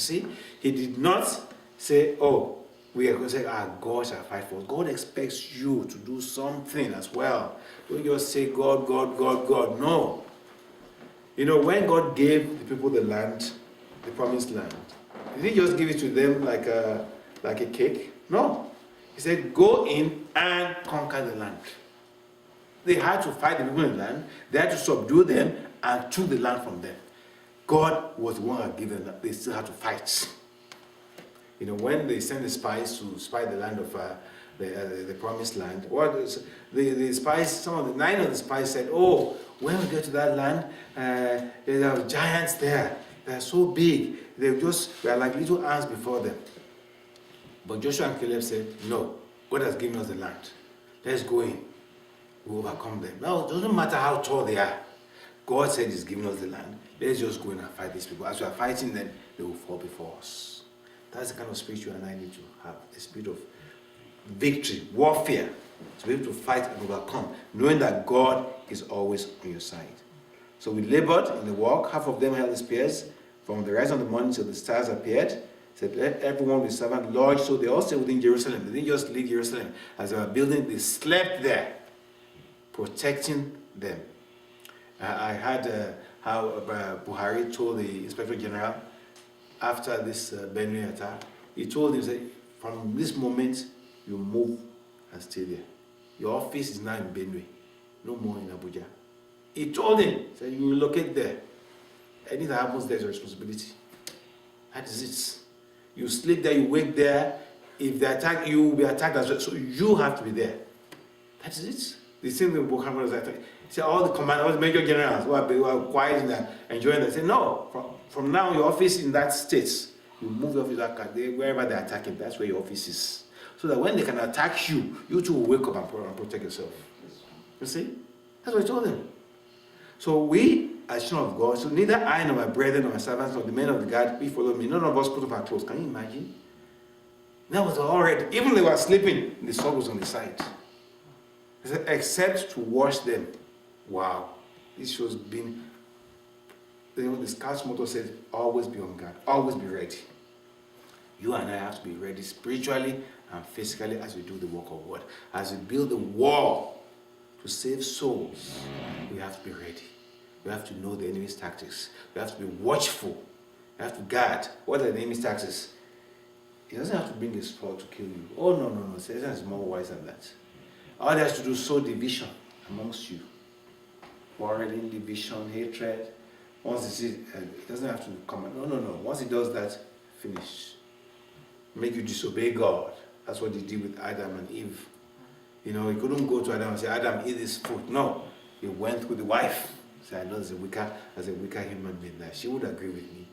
see, he did not say, oh, we are going to say, God shall fight for us. God expects you to do something as well. Don't just say, God, God, God, God. No. You know, when God gave the people the land, the promised land, did he just give it to them like a cake? No. He said, go in and conquer the land. They had to fight the people in the land. They had to subdue them and took the land from them. God was the one who had given them. They still had to fight. You know, when they sent the spies to spy the land of the promised land, the spies, some of the 9 of the spies said, oh, when we get to that land, there are giants there. They are so big. We are like little ants before them. But Joshua and Caleb said, no, God has given us the land. Let's go in. We overcome them. Now, it doesn't matter how tall they are. God said he's giving us the land. Let's just go in and fight these people. As we are fighting them, they will fall before us. That's the kind of spirit you and I need to have. A spirit of victory, warfare, to be able to fight and overcome, knowing that God is always on your side. So we labored in the work. Half of them held the spears. From the rise of the morning till the stars appeared, said, let everyone be servant Lord. So they all stayed within Jerusalem. They didn't just leave Jerusalem. As they were building, they slept there, protecting them. I heard how Buhari told the Inspector General after this Benue attack. He told him, said, from this moment, you move and stay there. Your office is now in Benue, no more in Abuja. He told him, said, you relocate there. Anything that happens there is your responsibility. That is it. You sleep there, you wake there. If they attack you, will be attacked as well. So you have to be there. That is it. The same thing Boko Haram was attacked. He said, all the commanders, all the major generals who are quiet and enjoying that, say, no, from now, your office in that state, you move your office wherever they're attacking, that's where your office is. So that when they can attack you, you too will wake up and protect yourself. You see? That's what he told them. So we, as children of God, so neither I nor my brethren nor my servants nor the men of the guard, we followed me. None of us put off our clothes. Can you imagine? That was already, even they were sleeping, the sword was on the side. He said, except to wash them. Wow. This shows being, the Scout's motto says, always be on guard, always be ready. You and I have to be ready spiritually and physically as we do the work of God. As we build the wall to save souls, we have to be ready. We have to know the enemy's tactics. We have to be watchful. We have to guard. What are the enemy's tactics? He doesn't have to bring a sword to kill you. Oh, no. Satan is more wise than that. All he has to do is sow division amongst you. Quarreling, division, hatred. Once he sees, it doesn't have to come. No. Once he does that, finish. Make you disobey God. That's what he did with Adam and Eve. You know, he couldn't go to Adam and say, Adam, eat this fruit. No. He went with the wife. He said, I know as a weaker human being that she would agree with me.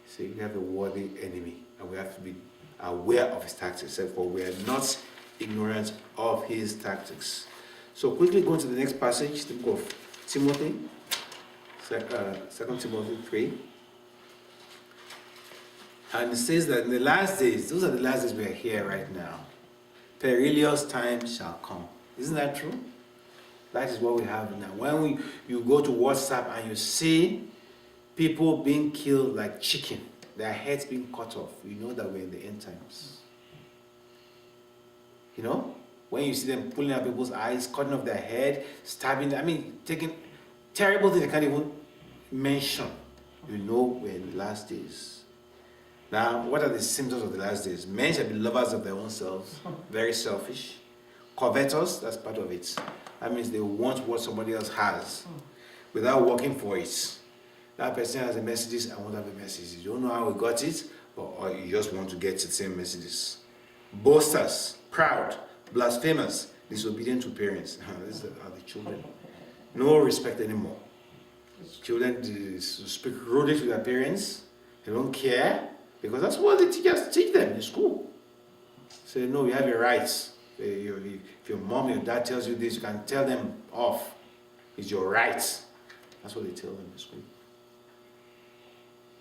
So you have a worthy enemy, and we have to be aware of his tactics, for we are not ignorant of his tactics. So quickly going to the next passage, the book of Timothy, 2 Timothy 3. And it says that in the last days, those are the last days we are here right now, perilous times shall come. Isn't that true? That is what we have now. When you go to WhatsApp and you see people being killed like chicken, their heads being cut off, you know that we're in the end times. You know? When you see them pulling out people's eyes, cutting off their head, stabbing them, taking terrible things they can't even mention, you know we're in the last days. Now, what are the symptoms of the last days? Men shall be lovers of their own selves, very selfish. Covetous, that's part of it. That means they want what somebody else has without working for it. That person has a Mercedes, I want to have a Mercedes. You don't know how he got it, or you just want to get the same Mercedes. Boasters, proud, blasphemers, disobedient to parents. These are the children. No respect anymore. Children speak rudely to their parents. They don't care, because that's what the teachers teach them in school. Say, no, you have your rights. If your mom or your dad tells you this, you can tell them off. It's your rights. That's what they tell them in school.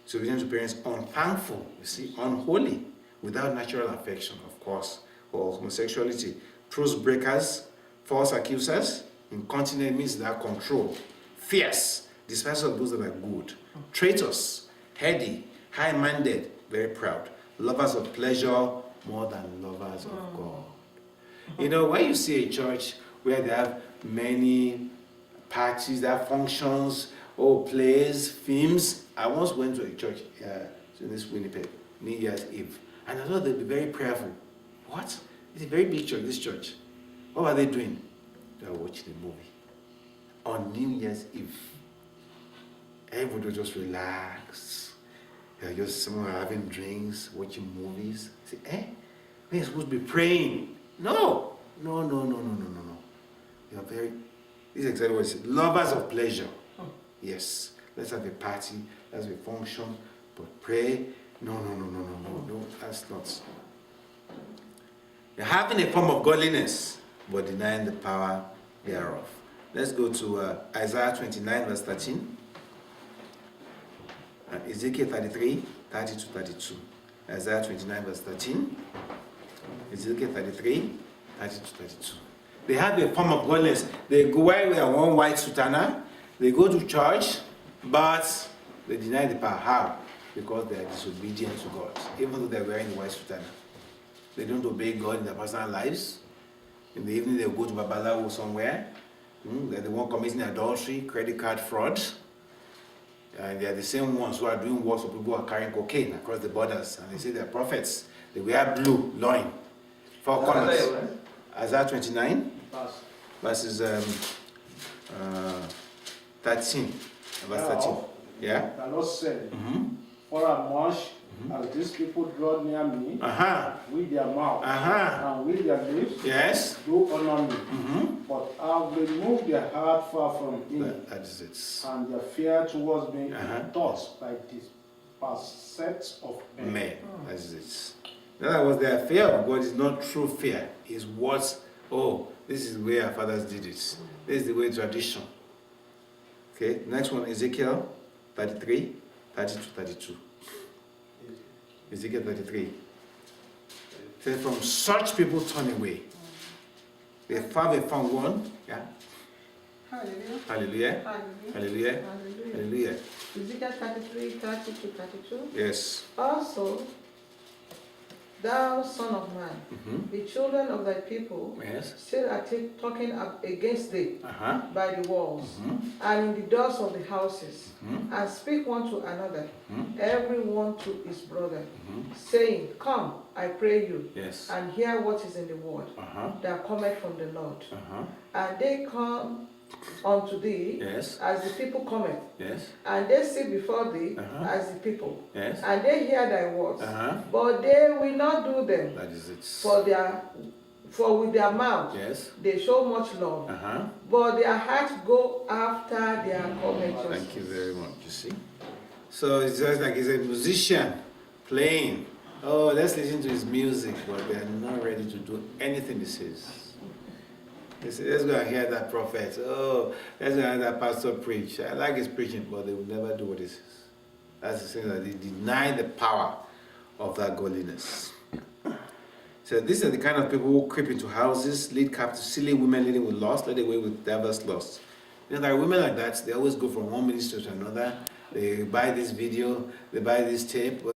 Disobedient to parents, unthankful, you see, unholy, without natural affection, of course, or homosexuality. Truth breakers, false accusers, incontinent means without control. Fierce, despisers of those that are good. Traitors, heady, high-minded, very proud, lovers of pleasure more than lovers of God. You know, when you see a church where they have many parties, they have functions, plays, films. I once went to a church in this Winnipeg, New Year's Eve, and I thought they'd be very prayerful. What? It's a very big church, this church. What were they doing? They were watching a movie on New Year's Eve. Everybody was just relaxed. Someone were having drinks, watching movies. I say, we're supposed to be praying. No. You're very, this is exactly what it says. Lovers of pleasure. Yes. Let's have a party, let's have a function, but pray. No, that's not. You're having a form of godliness, but denying the power thereof. Let's go to Isaiah 29, verse 13. Ezekiel 33, 30 to 32. Isaiah 29, verse 13. Ezekiel 33, 30 to 32. They have a form of godliness. They go wear one white sutana, they go to church, but they deny the power. How? Because they are disobedient to God. Even though they're wearing the white sutana, they don't obey God in their personal lives. In the evening, they'll go to Babalawo somewhere. They're the one committing adultery, credit card fraud. And they're the same ones who are doing works for people who are carrying cocaine across the borders. And they say they're prophets. They wear blue, loin, 4 corners. Isaiah 29, verses 13. Verse 13. Yeah? The Lord said, for as much as these people draw near me with their mouth and with their lips, yes, do honor me. But I will remove their heart far from me, that is it. and their fear towards me thoughts like this sets of men. That is it. In other words, their fear of God is not true fear. It's what, this is where our fathers did it. This is the way tradition. Okay, next one, Ezekiel 33, 30 to 32. Ezekiel 33. It says, from such people turn away. They found one. Yeah. Hallelujah. Hallelujah. Hallelujah. Hallelujah. Ezekiel 33, 30 to 32. Yes. Also, thou son of man, the children of thy people still are talking against thee by the walls and in the doors of the houses, and speak one to another, every one to his brother, saying, come, I pray you, and hear what is in the word that cometh from the Lord. And they come unto thee as the people cometh, and they sit before thee as the people, and they hear thy words, but they will not do them. That is it. For with their mouth they show much love, but their hearts go after their covetousness. Thank you very much. You see, so it's just like he's a musician playing. Let's listen to his music, but they are not ready to do anything he says. They say, let's go and hear that prophet. Let's go and hear that pastor preach. I like his preaching, but they will never do what he says. That's the thing, that they deny the power of that godliness. So these are the kind of people who creep into houses, lead captive, silly women leading with lust, led away with diverse lust. There are women like that. They always go from one ministry to another. They buy this video, they buy this tape.